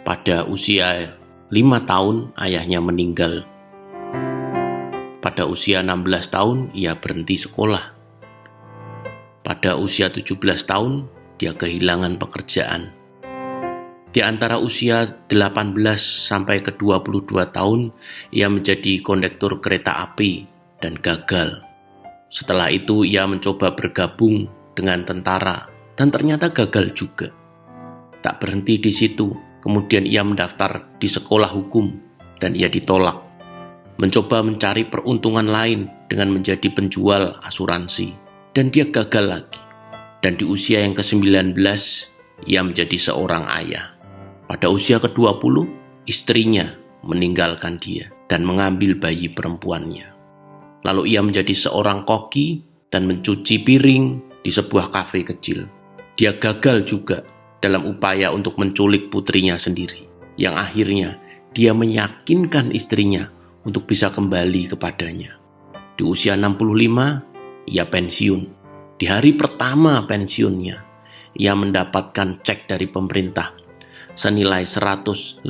Pada usia 5 tahun ayahnya meninggal. Pada usia 16 tahun ia berhenti sekolah. Pada usia 17 tahun dia kehilangan pekerjaan. Di antara usia 18 sampai ke 22 tahun ia menjadi kondektur kereta api dan gagal. Setelah itu ia mencoba bergabung dengan tentara dan ternyata gagal juga. Tak berhenti di situ, kemudian ia mendaftar di sekolah hukum dan ia ditolak. Mencoba mencari peruntungan lain dengan menjadi penjual asuransi dan dia gagal lagi. Dan di usia yang ke-19 ia menjadi seorang ayah. Pada usia ke-20 istrinya meninggalkan dia dan mengambil bayi perempuannya. Lalu ia menjadi seorang koki dan mencuci piring di sebuah kafe kecil. Dia gagal juga dalam upaya untuk menculik putrinya sendiri, yang akhirnya dia meyakinkan istrinya untuk bisa kembali kepadanya. Di usia 65, ia pensiun. Di hari pertama pensiunnya, ia mendapatkan cek dari pemerintah senilai $105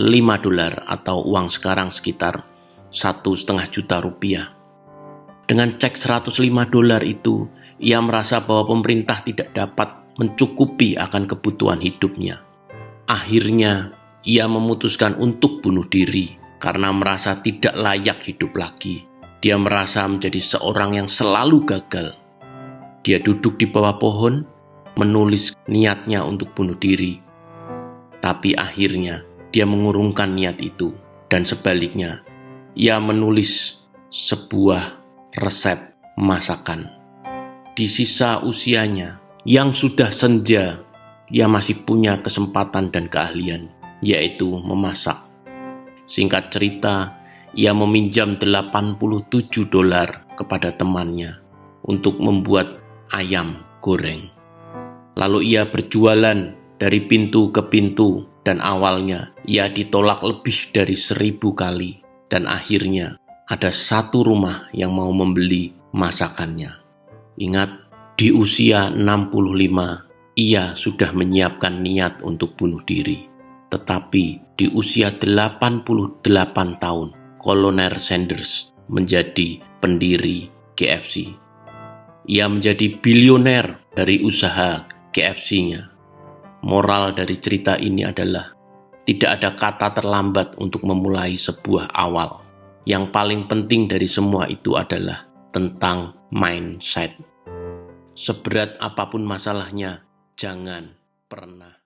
atau uang sekarang sekitar $1,5 juta. Dengan cek $105 itu, ia merasa bahwa pemerintah tidak dapat mencukupi akan kebutuhan hidupnya. Akhirnya, ia memutuskan untuk bunuh diri karena merasa tidak layak hidup lagi. Dia merasa menjadi seorang yang selalu gagal. Dia duduk di bawah pohon, menulis niatnya untuk bunuh diri. Tapi akhirnya, dia mengurungkan niat itu. Dan sebaliknya, ia menulis sebuah resep masakan. Di sisa usianya, yang sudah senja, ia masih punya kesempatan dan keahlian, yaitu memasak. Singkat cerita, ia meminjam $87 kepada temannya untuk membuat ayam goreng. Lalu ia berjualan dari pintu ke pintu dan awalnya ia ditolak lebih dari 1000 kali dan akhirnya ada satu rumah yang mau membeli masakannya. Ingat, di usia 65 ia sudah menyiapkan niat untuk bunuh diri. Tetapi di usia 88 tahun, Kolonel Sanders menjadi pendiri KFC. Ia menjadi bilioner dari usaha KFC-nya. Moral dari cerita ini adalah tidak ada kata terlambat untuk memulai sebuah awal. Yang paling penting dari semua itu adalah tentang mindset. Seberat apapun masalahnya, jangan pernah